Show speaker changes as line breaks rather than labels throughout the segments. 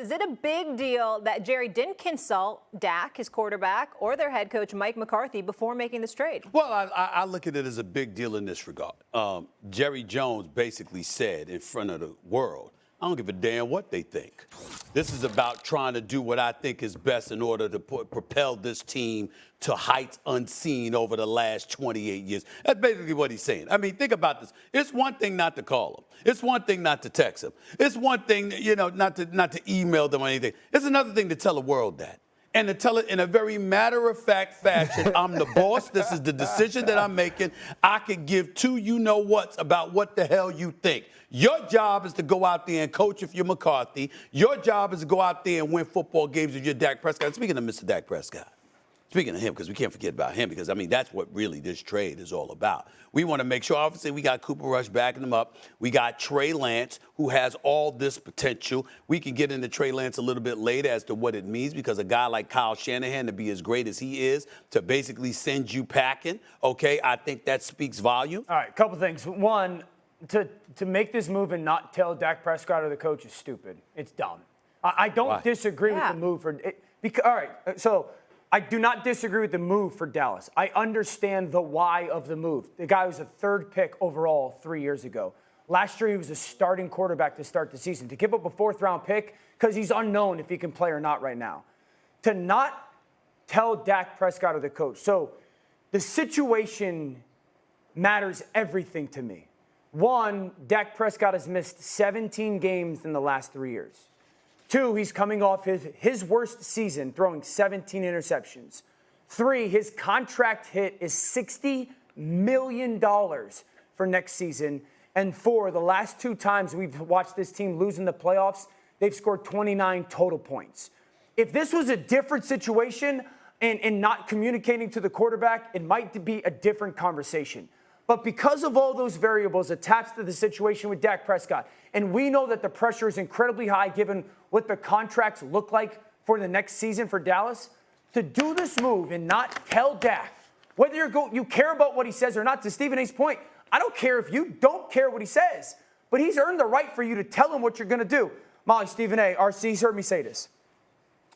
Is it a big deal that Jerry didn't consult Dak, his quarterback, or their head coach, Mike McCarthy, before making this trade?
Well, I look at it as a big deal in this regard. Jerry Jones basically said in front of the world, I don't give a damn what they think. This is about trying to do what I think is best in order to propel this team to heights unseen over the last 28 years. That's basically what he's saying. I mean, think about this. It's one thing not to call him. It's one thing not to text him. It's one thing, not to email them or anything. It's another thing to tell the world that. And to tell it in a very matter-of-fact fashion, I'm the boss. This is the decision that I'm making. I can give two you-know-whats about what the hell you think. Your job is to go out there and coach if you're McCarthy. Your job is to go out there and win football games if you're Dak Prescott. Speaking of Mr. Dak Prescott, speaking of him, because we can't forget about him, because, I mean, that's what really this trade is all about. We want to make sure, obviously, we got Cooper Rush backing him up. We got Trey Lance, who has all this potential. We can get into Trey Lance a little bit later as to what it means, because a guy like Kyle Shanahan, to be as great as he is, to basically send you packing, okay, I think that speaks volume.
All right, a couple things. One, to make this move and not tell Dak Prescott or the coach is stupid. It's dumb. I don't disagree with the move for it. All right, so I do not disagree with the move for Dallas. I understand the why of the move. The guy was a third pick overall 3 years ago. Last year, he was a starting quarterback to start the season. To give up a fourth-round pick because he's unknown if he can play or not right now. To not tell Dak Prescott or the coach. So the situation matters everything to me. One, Dak Prescott has missed 17 games in the last 3 years. Two, he's coming off his worst season, throwing 17 interceptions. Three, his contract hit is $60 million for next season. And four, the last two times we've watched this team lose in the playoffs, they've scored 29 total points. If this was a different situation and not communicating to the quarterback, it might be a different conversation. But because of all those variables attached to the situation with Dak Prescott, and we know that the pressure is incredibly high given what the contracts look like for the next season for Dallas, to do this move and not tell Dak, whether you care about what he says or not, to Stephen A's point, I don't care if you don't care what he says, but he's earned the right for you to tell him what you're going to do. Molly, Stephen A, RC's heard me say this.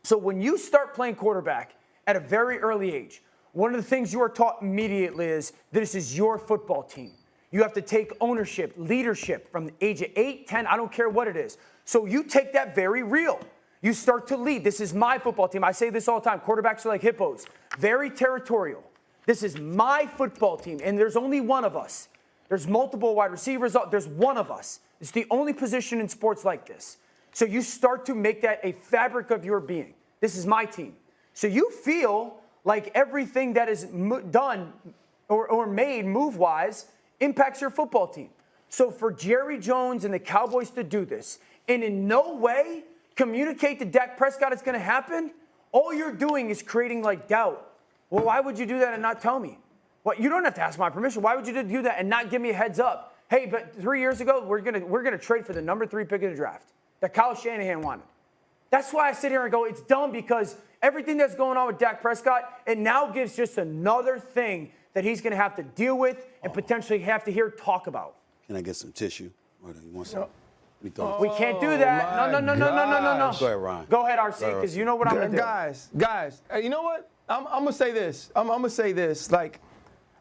So when you start playing quarterback at a very early age, one of the things you are taught immediately is this is your football team. You have to take ownership, leadership from the age of 8, 10, I don't care what it is. So you take that very real. You start to lead. This is my football team. I say this all the time. Quarterbacks are like hippos, very territorial. This is my football team, and there's only one of us. There's multiple wide receivers. There's one of us. It's the only position in sports like this. So you start to make that a fabric of your being. This is my team. So you feel like everything that is done or made move-wise impacts your football team. So for Jerry Jones and the Cowboys to do this and in no way communicate to Dak Prescott it's going to happen, all you're doing is creating like doubt. Well, why would you do that and not tell me? Well, you don't have to ask my permission. Why would you do that and not give me a heads up? Hey, but 3 years ago, we're gonna trade for the number 3 pick of the draft that Kyle Shanahan wanted. That's why I sit here and go, it's dumb because everything that's going on with Dak Prescott, it now gives just another thing that he's going to have to deal with and potentially have to hear talk about.
Can I get some tissue? Or do you want some?
We can't do that. No.
Go ahead, Ryan.
Go ahead, RC, because you know what I'm going to do.
Guys, you know what? I'm going to say this. I'm going to say this. Like,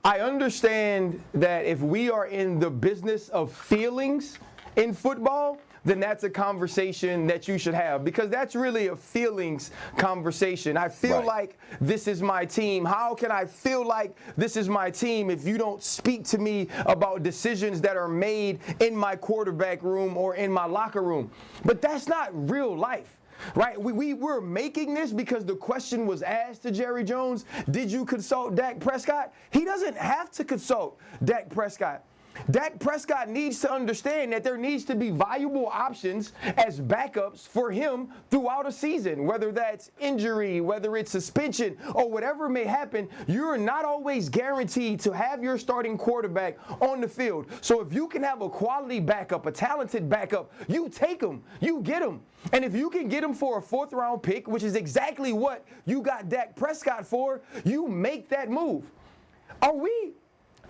I understand that if we are in the business of feelings in football, then that's a conversation that you should have, because that's really a feelings conversation. I feel like this is my team. How can I feel like this is my team if you don't speak to me about decisions that are made in my quarterback room or in my locker room? But that's not real life. Right? We're making this because the question was asked to Jerry Jones, did you consult Dak Prescott? He doesn't have to consult Dak Prescott. Dak Prescott needs to understand that there needs to be valuable options as backups for him throughout a season, whether that's injury, whether it's suspension, or whatever may happen. You're not always guaranteed to have your starting quarterback on the field. So if you can have a quality backup, a talented backup, you take him, you get him. And if you can get him for a 4th-round pick, which is exactly what you got Dak Prescott for, you make that move.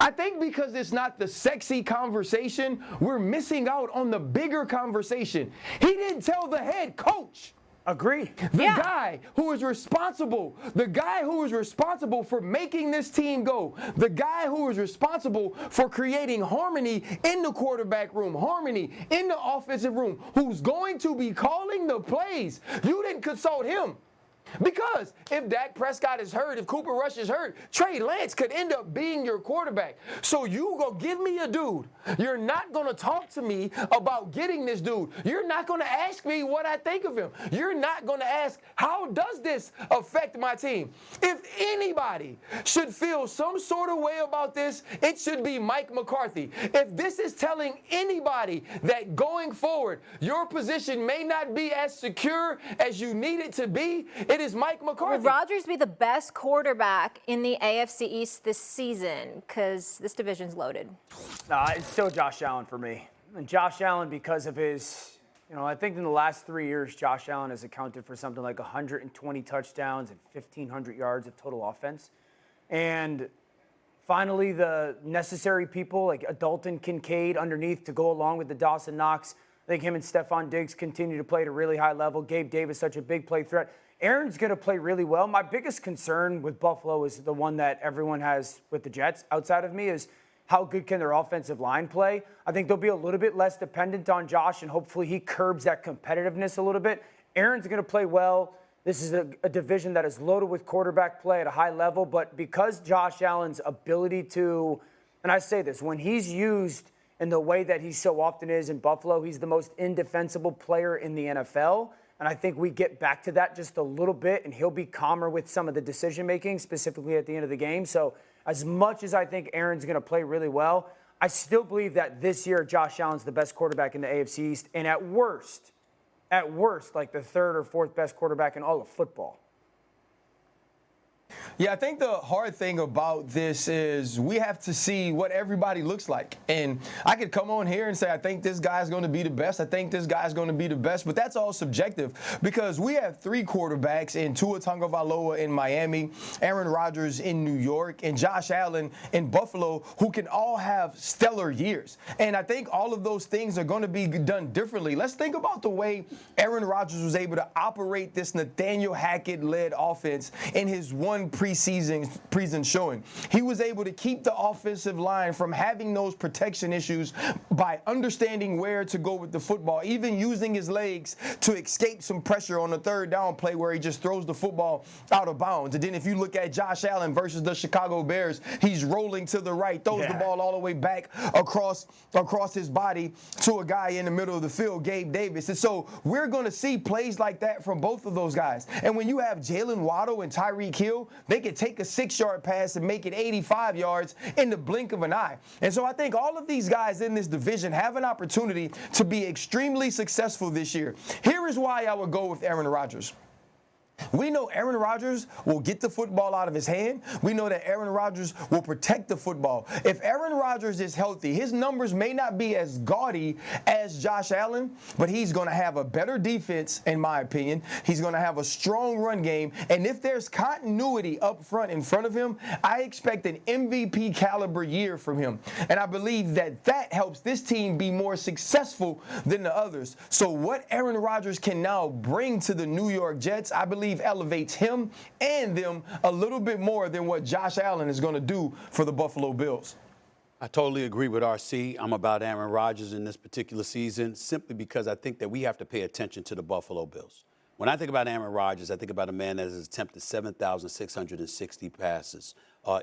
I think because it's not the sexy conversation, we're missing out on the bigger conversation. He didn't tell the head coach
Agree.
The guy who is responsible for making this team go, the guy who is responsible for creating harmony in the quarterback room, harmony in the offensive room, who's going to be calling the plays. You didn't consult him. Because if Dak Prescott is hurt, if Cooper Rush is hurt, Trey Lance could end up being your quarterback. So you go give me a dude. You're not going to talk to me about getting this dude. You're not going to ask me what I think of him. You're not going to ask, how does this affect my team? If anybody should feel some sort of way about this, it should be Mike McCarthy. If this is telling anybody that going forward, your position may not be as secure as you need it to be, it is Mike McCarthy.
Will Rodgers be the best quarterback in the AFC East this season? Because this division's loaded.
Nah, it's still Josh Allen for me. And Josh Allen, because of his, I think in the last 3 years, Josh Allen has accounted for something like 120 touchdowns and 1,500 yards of total offense. And finally, the necessary people like a Dalton Kincaid underneath to go along with the Dawson Knox. I think him and Stephon Diggs continue to play at a really high level. Gabe Davis, such a big play threat. Aaron's going to play really well. My biggest concern with Buffalo is the one that everyone has with the Jets outside of me is how good can their offensive line play. I think they'll be a little bit less dependent on Josh, and hopefully he curbs that competitiveness a little bit. Aaron's going to play well. This is a division that is loaded with quarterback play at a high level, but because Josh Allen's ability to, and I say this, when he's used in the way that he so often is in Buffalo, he's the most indefensible player in the NFL. And I think we get back to that just a little bit, and he'll be calmer with some of the decision-making, specifically at the end of the game. So as much as I think Aaron's going to play really well, I still believe that this year Josh Allen's the best quarterback in the AFC East, and at worst, like the third or fourth best quarterback in all of football.
Yeah, I think the hard thing about this is we have to see what everybody looks like. And I could come on here and say, I think this guy's going to be the best. I think this guy's going to be the best. But that's all subjective because we have three quarterbacks in Tua Tagovailoa in Miami, Aaron Rodgers in New York, and Josh Allen in Buffalo, who can all have stellar years. And I think all of those things are going to be done differently. Let's think about the way Aaron Rodgers was able to operate this Nathaniel Hackett-led offense in his one preseason showing. He was able to keep the offensive line from having those protection issues by understanding where to go with the football, even using his legs to escape some pressure on the third down play where he just throws the football out of bounds. And then if you look at Josh Allen versus the Chicago Bears, he's rolling to the right, throws the ball all the way back across his body to a guy in the middle of the field, Gabe Davis. And so we're going to see plays like that from both of those guys. And when you have Jalen Waddle and Tyreek Hill, they can take a 6-yard pass and make it 85 yards in the blink of an eye. And so I think all of these guys in this division have an opportunity to be extremely successful this year. Here is why I would go with Aaron Rodgers. We know Aaron Rodgers will get the football out of his hand. We know that Aaron Rodgers will protect the football. If Aaron Rodgers is healthy, his numbers may not be as gaudy as Josh Allen, but he's going to have a better defense, in my opinion. He's going to have a strong run game. And if there's continuity up front in front of him, I expect an MVP caliber year from him. And I believe that that helps this team be more successful than the others. So what Aaron Rodgers can now bring to the New York Jets, I believe elevates him and them a little bit more than what Josh Allen is going to do for the Buffalo Bills.
I totally agree with RC. I'm about Aaron Rodgers in this particular season simply because I think that we have to pay attention to the Buffalo Bills. When I think about Aaron Rodgers, I think about a man that has attempted 7,660 passes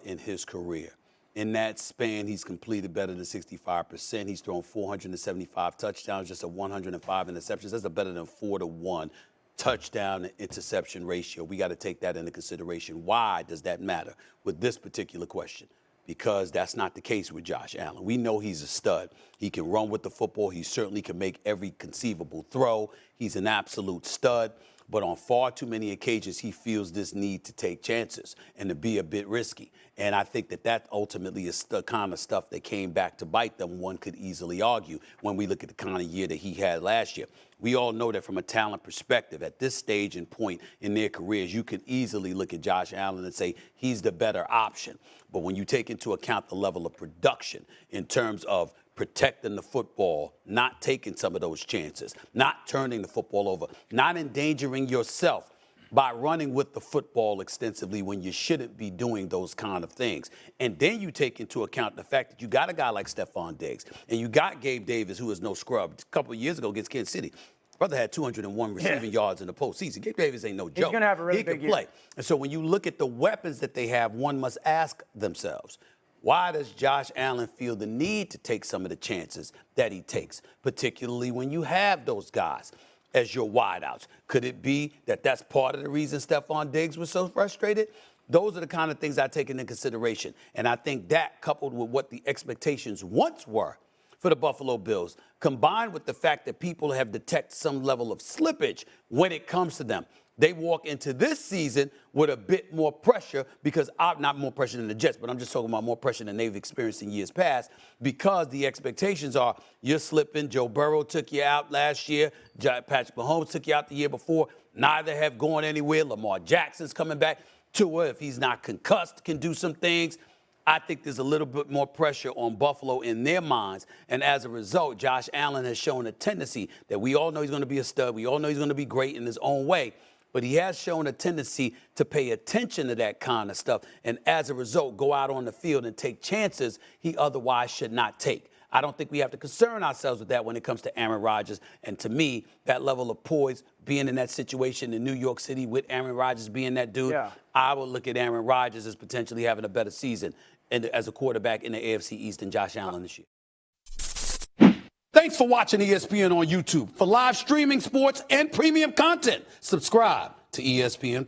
in his career. In that span, he's completed better than 65%. He's thrown 475 touchdowns, just a 105 interceptions. That's a better than 4-to-1 touchdown and interception ratio. We got to take that into consideration. Why does that matter with this particular question? Because that's not the case with Josh Allen. We know he's a stud. He can run with the football. He certainly can make every conceivable throw. He's an absolute stud. But on far too many occasions, he feels this need to take chances and to be a bit risky. And I think that that ultimately is the kind of stuff that came back to bite them, one could easily argue, when we look at the kind of year that he had last year. We all know that from a talent perspective, at this stage and point in their careers, you could easily look at Josh Allen and say he's the better option. But when you take into account the level of production in terms of protecting the football, not taking some of those chances, not turning the football over, not endangering yourself by running with the football extensively when you shouldn't be doing those kind of things. And then you take into account the fact that you got a guy like Stephon Diggs and you got Gabe Davis, who is no scrub. A couple of years ago against Kansas City, brother had 201 receiving yards in the postseason. Gabe Davis ain't no joke.
He's going to have a really big year. He can play.
And so when you look at the weapons that they have, one must ask themselves, why does Josh Allen feel the need to take some of the chances that he takes, particularly when you have those guys as your wideouts? Could it be that that's part of the reason Stephon Diggs was so frustrated? Those are the kind of things I take into consideration. And I think that, coupled with what the expectations once were for the Buffalo Bills, combined with the fact that people have detected some level of slippage when it comes to them, they walk into this season with a bit more pressure because not more pressure than the Jets, but I'm just talking about more pressure than they've experienced in years past because the expectations are you're slipping. Joe Burrow took you out last year. Patrick Mahomes took you out the year before. Neither have gone anywhere. Lamar Jackson's coming back. Tua, if he's not concussed, can do some things. I think there's a little bit more pressure on Buffalo in their minds. And as a result, Josh Allen has shown a tendency that we all know he's going to be a stud. We all know he's going to be great in his own way. But he has shown a tendency to pay attention to that kind of stuff and as a result go out on the field and take chances he otherwise should not take. I don't think we have to concern ourselves with that when it comes to Aaron Rodgers. And to me, that level of poise, being in that situation in New York City with Aaron Rodgers being that dude, I would look at Aaron Rodgers as potentially having a better season as a quarterback in the AFC East than Josh Allen this year. Thanks for watching ESPN on YouTube. For live streaming, sports, and premium content, subscribe to ESPN+.